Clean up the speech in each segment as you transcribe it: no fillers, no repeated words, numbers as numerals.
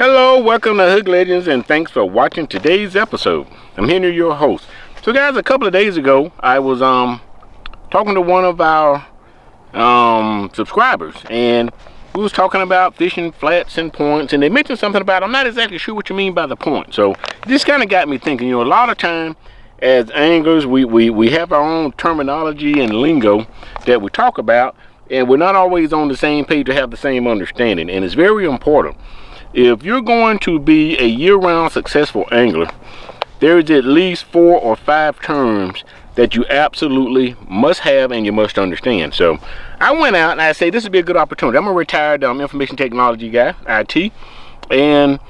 Hello, welcome to Hook Legends, and thanks for watching today's episode. I'm Henry, your host. So guys, a couple of days ago, I was talking to one of our subscribers, and we was talking about fishing flats and points, and they mentioned something about, I'm not exactly sure what you mean by the point. So this kind of got me thinking, a lot of time as anglers, we have our own terminology and lingo that we talk about, and we're not always on the same page to have the same understanding, and it's very important. If you're going to be a year-round successful angler, there's at least 4 or 5 terms that you absolutely must have and you must understand. So I went out and I say this would be a good opportunity. I'm a retired information technology guy, IT, and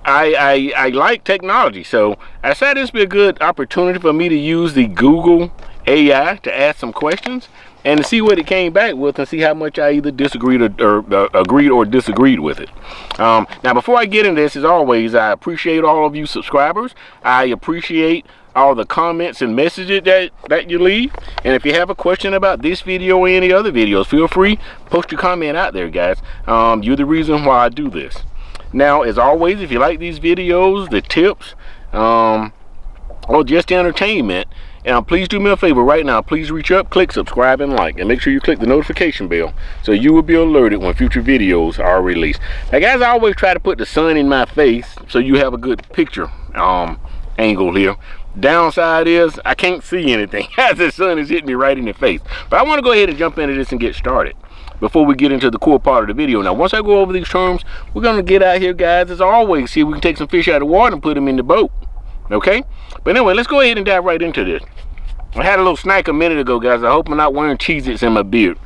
I like technology. So I decided this would be a good opportunity for me to use the Google AI to ask some questions and to see what it came back with and see how much I either disagreed or agreed or disagreed with it. Now, before I get into this, as always, I appreciate all of you subscribers. I appreciate all the comments and messages that you leave. And if you have a question about this video or any other videos, feel free, post your comment out there, guys. You're the reason why I do this. Now, as always, if you like these videos, the tips, or just the entertainment, please do me a favor right now. Please reach up, click subscribe and like, and make sure you click the notification bell so you will be alerted when future videos are released. Now guys, I always try to put the sun in my face so you have a good picture angle here. Downside is I can't see anything as the sun is hitting me right in the face. But I want to go ahead and jump into this and get started before we get into the core part of the video. Now once I go over these terms, we're going to get out here, guys, as always, see if we can take some fish out of the water and put them in the boat. Okay, but anyway, let's go ahead and dive right into this. I had a little snack a minute ago, guys. I hope I'm not wearing Cheez-Its in my beard.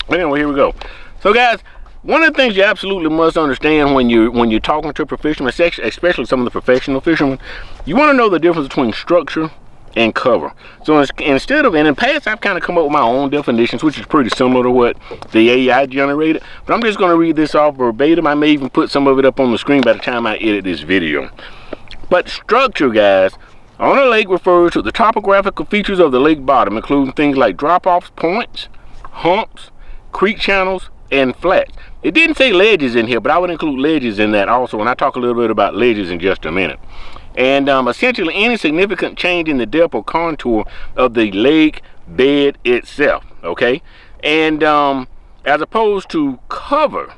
But anyway, here we go. So guys, one of the things you absolutely must understand when you're talking to fishermen, especially some of the professional fishermen, you want to know the difference between structure and cover. So instead of, and in the past I've kind of come up with my own definitions, which is pretty similar to what the AI generated, but I'm just going to read this off verbatim. I may even put some of it up on the screen by the time I edit this video. But structure, guys, on a lake refers to the topographical features of the lake bottom, including things like drop-offs, points, humps, creek channels, and flats. It didn't say ledges in here, but I would include ledges in that also, and I'll talk a little bit about ledges in just a minute. And essentially any significant change in the depth or contour of the lake bed itself, okay? And as opposed to cover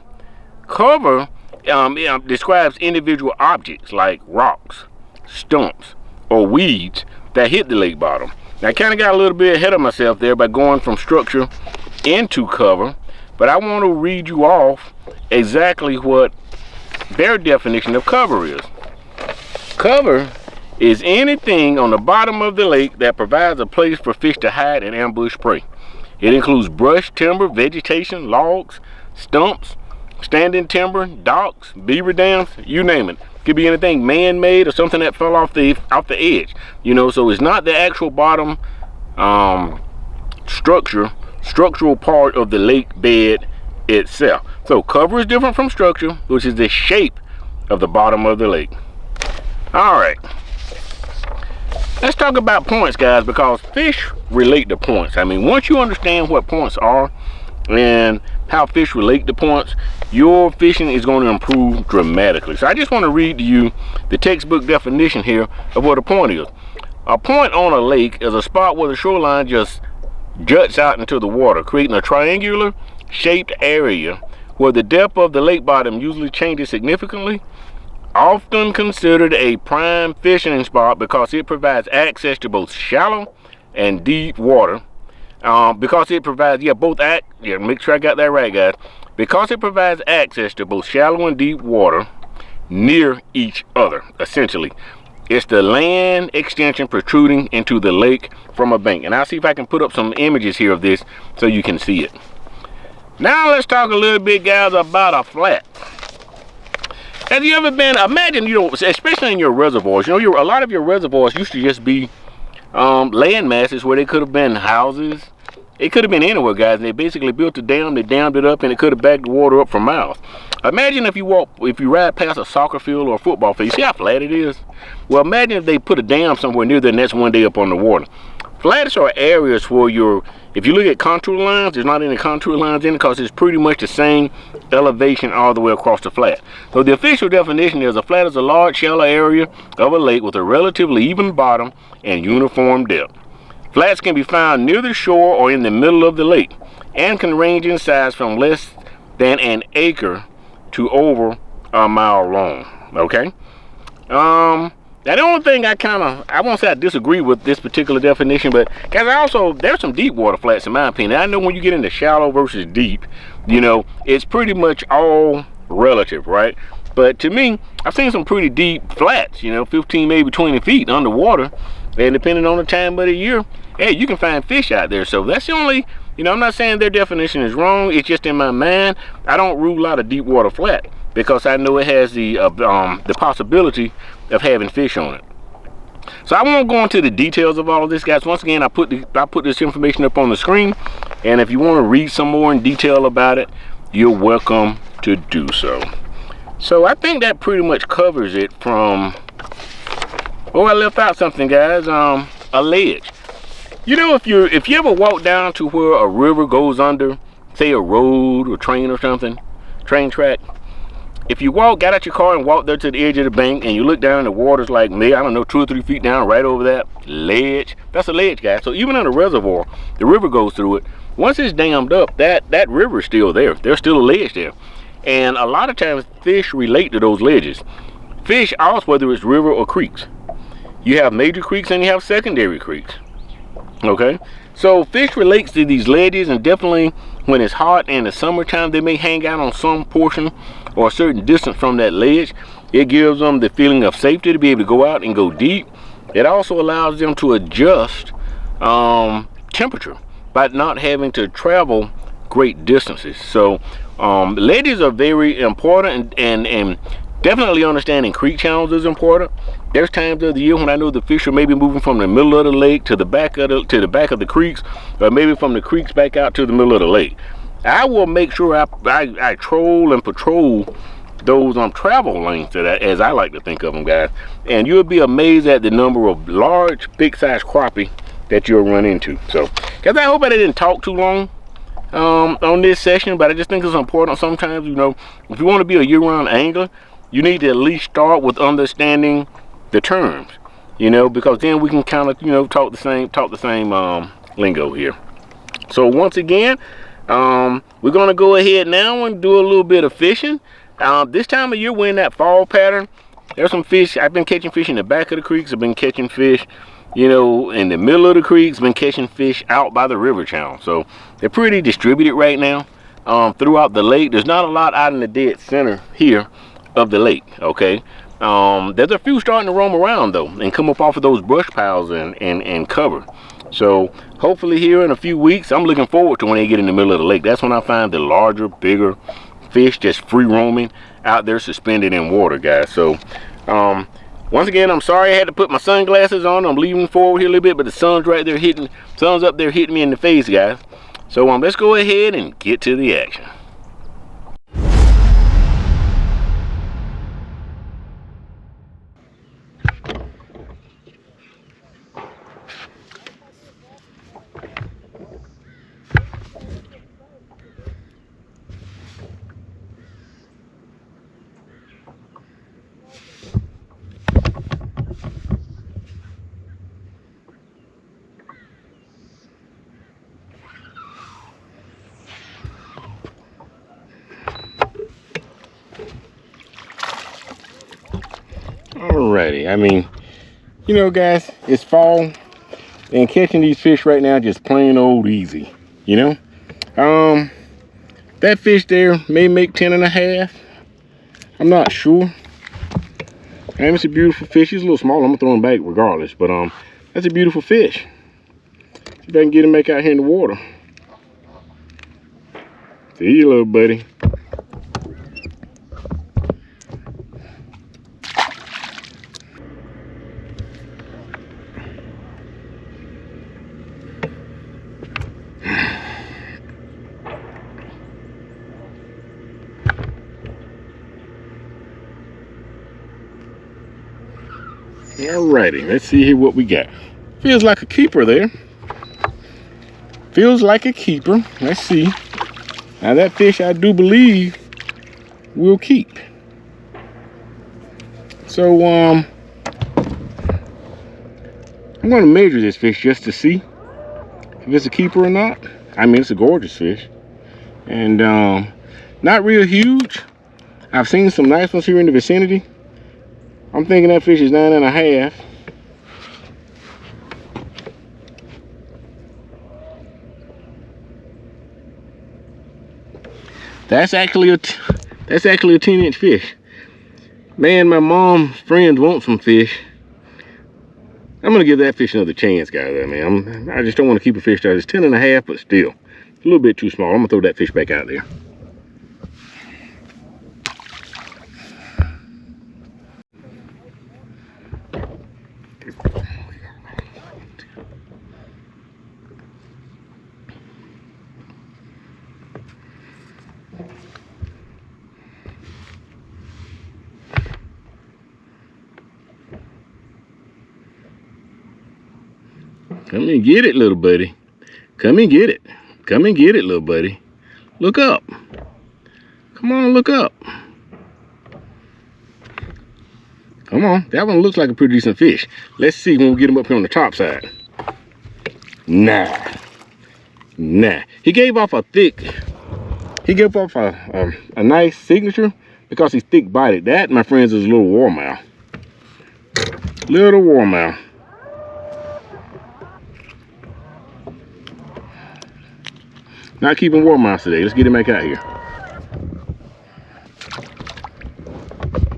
describes individual objects like rocks, stumps, or weeds that hit the lake bottom. Now I kind of got a little bit ahead of myself there by going from structure into cover, but I want to read you off exactly what their definition of cover is. Cover is anything on the bottom of the lake that provides a place for fish to hide and ambush prey. It includes brush, timber, vegetation, logs, stumps, standing timber, docks, beaver dams, you name it. Could be anything man-made or something that fell off the edge. So it's not the actual bottom structural part of the lake bed itself. So cover is different from structure, which is the shape of the bottom of the lake. All right, let's talk about points, guys, because fish relate to points. I mean, once you understand what points are and how fish relate to points, your fishing is going to improve dramatically. So I just want to read to you the textbook definition here of what a point is. A point on a lake is a spot where the shoreline just juts out into the water, creating a triangular shaped area where the depth of the lake bottom usually changes significantly. Often considered a prime fishing spot because it provides access to both shallow and deep water. Because it provides, make sure I got that right, guys. Because it provides access to both shallow and deep water near each other, essentially. It's the land extension protruding into the lake from a bank. And I'll see if I can put up some images here of this so you can see it. Now let's talk a little bit, guys, about a flat. Have you ever been, imagine, especially in your reservoirs, a lot of your reservoirs used to just be land masses where they could have been houses. It could have been anywhere, guys. And they basically built a dam, they dammed it up, and it could have backed the water up for miles. Imagine if you ride past a soccer field or a football field, you see how flat it is? Well, imagine if they put a dam somewhere near there and that's one day up on the water. Flats are areas where if you look at contour lines, there's not any contour lines in it because it's pretty much the same elevation all the way across the flat. So the official definition is: a flat is a large shallow area of a lake with a relatively even bottom and uniform depth. Flats can be found near the shore or in the middle of the lake, and can range in size from less than an acre to over a mile long. Okay. Now the only thing I won't say I disagree with this particular definition, but guys, there's some deep water flats in my opinion. I know when you get into shallow versus deep, you know, it's pretty much all relative, right? But to me, I've seen some pretty deep flats, you know, 15, maybe 20 feet underwater, and depending on the time of the year, hey, you can find fish out there. So that's the only, you know, I'm not saying their definition is wrong. It's just in my mind, I don't rule out a deep water flat because I know it has the possibility of having fish on it. So I won't go into the details of all of this, guys. Once again, I put this information up on the screen, and if you want to read some more in detail about it, you're welcome to do so. So I think that pretty much covers it from. Oh, I left out something, guys. A ledge. You know, if you ever walk down to where a river goes under, say a road or train or something, train track. If you got out your car and walk there to the edge of the bank, and you look down, the water's like, maybe, I don't know, 2 or 3 feet down, right over that ledge. That's a ledge, guys. So even in a reservoir, the river goes through it. Once it's dammed up, that river's still there. There's still a ledge there. And a lot of times, fish relate to those ledges. Fish also, whether it's river or creeks. You have major creeks and you have secondary creeks. Okay? So fish relates to these ledges, and definitely when it's hot in the summertime, they may hang out on some portion or a certain distance from that ledge. It gives them the feeling of safety to be able to go out and go deep. It also allows them to adjust temperature by not having to travel great distances. So ledges are very important, and definitely understanding creek channels is important. There's times of the year when I know the fish are maybe moving from the middle of the lake to the back of the creeks, or maybe from the creeks back out to the middle of the lake. I will make sure I troll and patrol those travel lanes, as I like to think of them, guys. And you'll be amazed at the number of large, big-sized crappie that you'll run into. So, guys, I hope I didn't talk too long on this session, but I just think it's important sometimes, you know, if you want to be a year-round angler, you need to at least start with understanding the terms, you know, because then we can kind of, you know, talk the same lingo here. So once again, we're gonna go ahead now and do a little bit of fishing. This time of year, we're in that fall pattern. There's some fish. I've been catching fish in the back of the creeks. I've been catching fish, you know, in the middle of the creeks. Been catching fish out by the river channel. So they're pretty distributed right now throughout the lake. There's not a lot out in the dead center here of the lake. Okay. There's a few starting to roam around though and come up off of those brush piles and cover. So hopefully here in a few weeks, I'm looking forward to when they get in the middle of the lake. That's when I find the larger, bigger fish just free roaming out there suspended in water, guys. So once again, I'm sorry I had to put my sunglasses on. I'm leaning forward here a little bit, but the sun's right there sun's up there hitting me in the face, guys. So let's go ahead and get to the action. Alrighty, I mean, you know, guys, it's fall, and catching these fish right now just plain old easy, you know. That fish there may make 10 and a half. I'm not sure. And it's a beautiful fish. He's a little small. I'm gonna throw him back regardless, but that's a beautiful fish. See if I can get him back out here in the water. See you, little buddy. Alrighty, let's see here what we got. Feels like a keeper there. Feels like a keeper. Let's see. Now that fish, I do believe, will keep. So I'm going to measure this fish just to see if it's a keeper or not. I mean, it's a gorgeous fish, and not real huge. I've seen some nice ones here in the vicinity. I'm thinking that fish is 9.5. That's actually a 10-inch fish. Man, my mom's friends want some fish. I'm gonna give that fish another chance, guys. I mean, I just don't want to keep a fish that is 10.5, but still a little bit too small. I'm gonna throw that fish back out there. Come and get it, little buddy. Come and get it. Come and get it, little buddy. Look up. Come on, look up. Come on. That one looks like a pretty decent fish. Let's see when we get him up here on the top side. Nah. Nah. He gave off a nice signature because he's thick bodied. That, my friends, is a little warmouth. Little warmouth. Not keeping warmouths today. Let's get him back out here.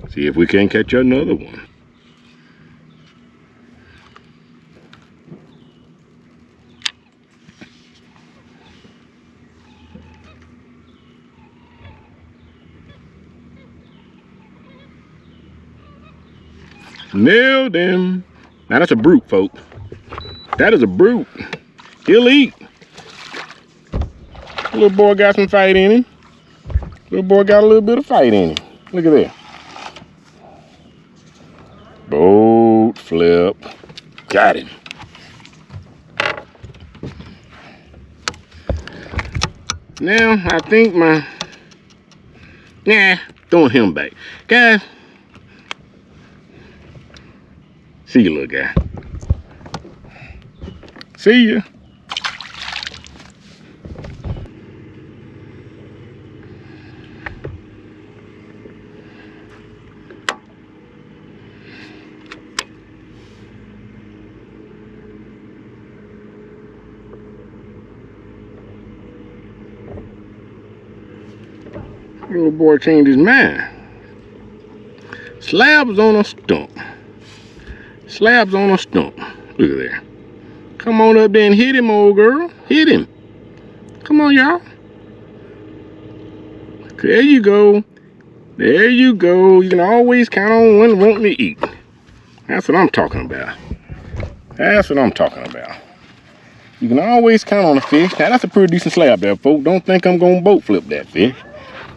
See if we can catch another one. Nailed him. Now that's a brute, folks. That is a brute. He'll eat. Little boy got some fight in him. Little boy got a little bit of fight in him. Look at that. Boat flip. Got him. Now I think throwing him back. Guys. See you, little guy. See ya. Little boy changed his mind. Slabs on a stump. Slabs on a stump. Look at there. Come on up there and hit him, old girl. Hit him. Come on, y'all. There you go. There you go. You can always count on one wanting to eat. That's what I'm talking about. That's what I'm talking about. You can always count on a fish. Now, that's a pretty decent slab there, folks. Don't think I'm going to boat flip that fish.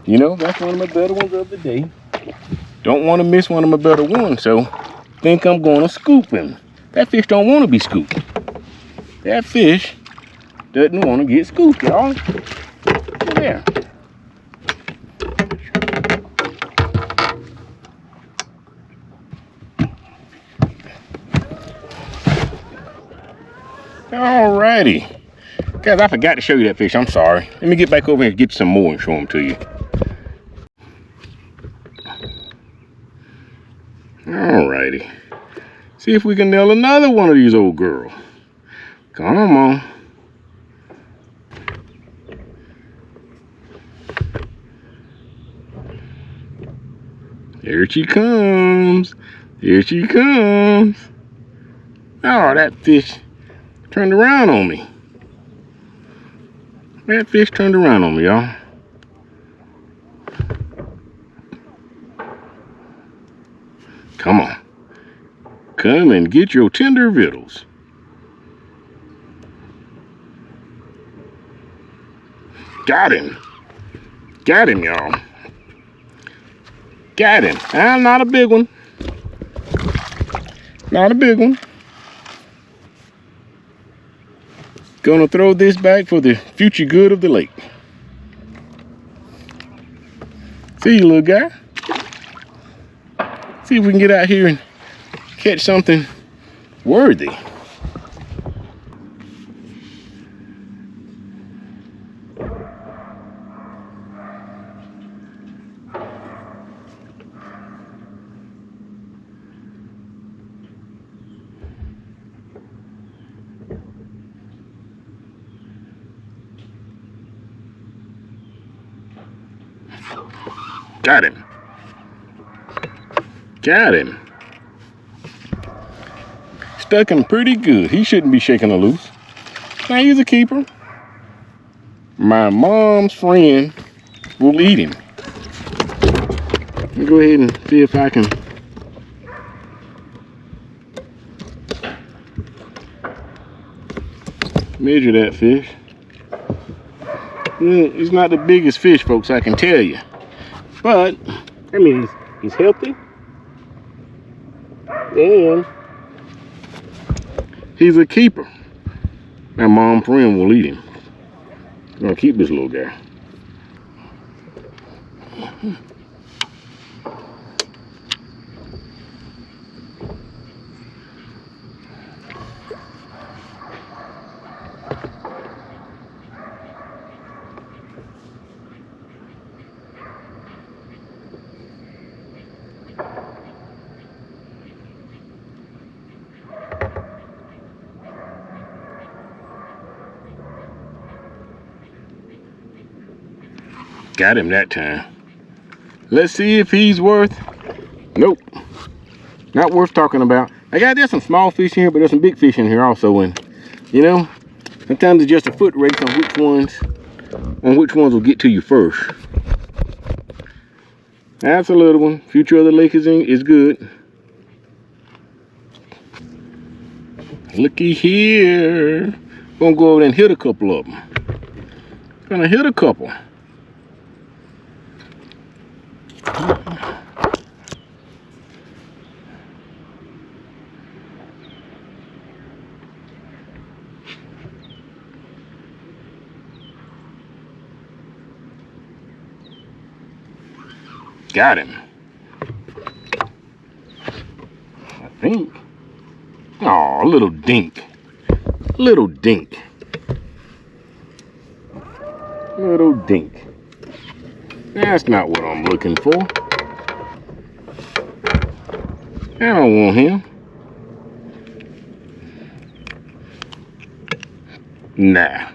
You know, that's one of my better ones of the day. Don't want to miss one of my better ones, so think I'm going to scoop him. That fish don't want to be scooped. That fish doesn't want to get scooped, y'all. Look there. Alrighty. Guys, I forgot to show you that fish. I'm sorry. Let me get back over here and get some more and show them to you. Alrighty. See if we can nail another one of these old girls. Come on. Here she comes. Here she comes. Oh, that fish turned around on me. That fish turned around on me, y'all. Come on. Come and get your tender victuals. Got him. Got him, y'all. Got him. Ah, not a big one. Not a big one. Gonna throw this back for the future good of the lake. See you, little guy. See if we can get out here and catch something worthy. Got him. Got him. Stuck him pretty good. He shouldn't be shaking her loose. Now he's a keeper. My mom's friend will eat him. Let me go ahead and see if I can measure that fish. He's not the biggest fish, folks, I can tell you. But, I mean, he's healthy. And he's a keeper. My mom's friend will eat him. I'm gonna keep this little guy. Got him that time. Let's see if he's worth. Nope, not worth talking about. There's some small fish in here, but there's some big fish in here also. And you know, sometimes it's just a foot race on which ones will get to you first. That's a little one. Future of the lake is good. Looky here. Gonna go over there and hit a couple of them. Gonna hit a couple. Got him. I think. Oh, little dink. Little dink. Little dink. That's not what I'm looking for. I don't want him. Nah.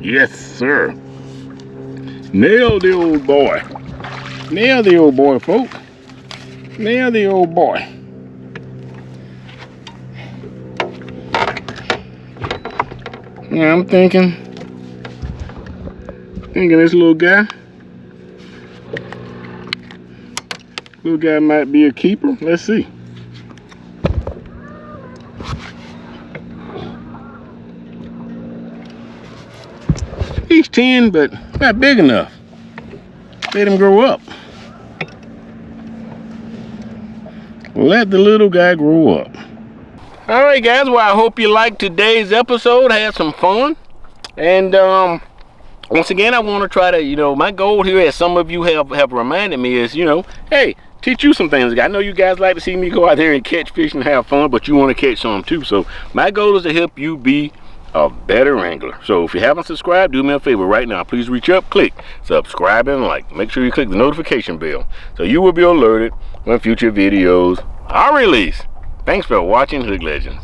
Yes, sir. Nailed the old boy. Nailed the old boy, folks. Nailed the old boy. Now I'm thinking this little guy might be a keeper. Let's see. He's 10, but not big enough. Let him grow up. Let the little guy grow up. All right, guys. Well, I hope you liked today's episode. Had some fun. And once again, I want to try to, my goal here, as some of you have reminded me, is, hey, teach you some things. I know you guys like to see me go out there and catch fish and have fun, but you want to catch some too. So my goal is to help you be a better angler. So if you haven't subscribed, do me a favor right now. Please reach up, click subscribe and like. Make sure you click the notification bell so you will be alerted when future videos are released. Thanks for watching Hook Legends.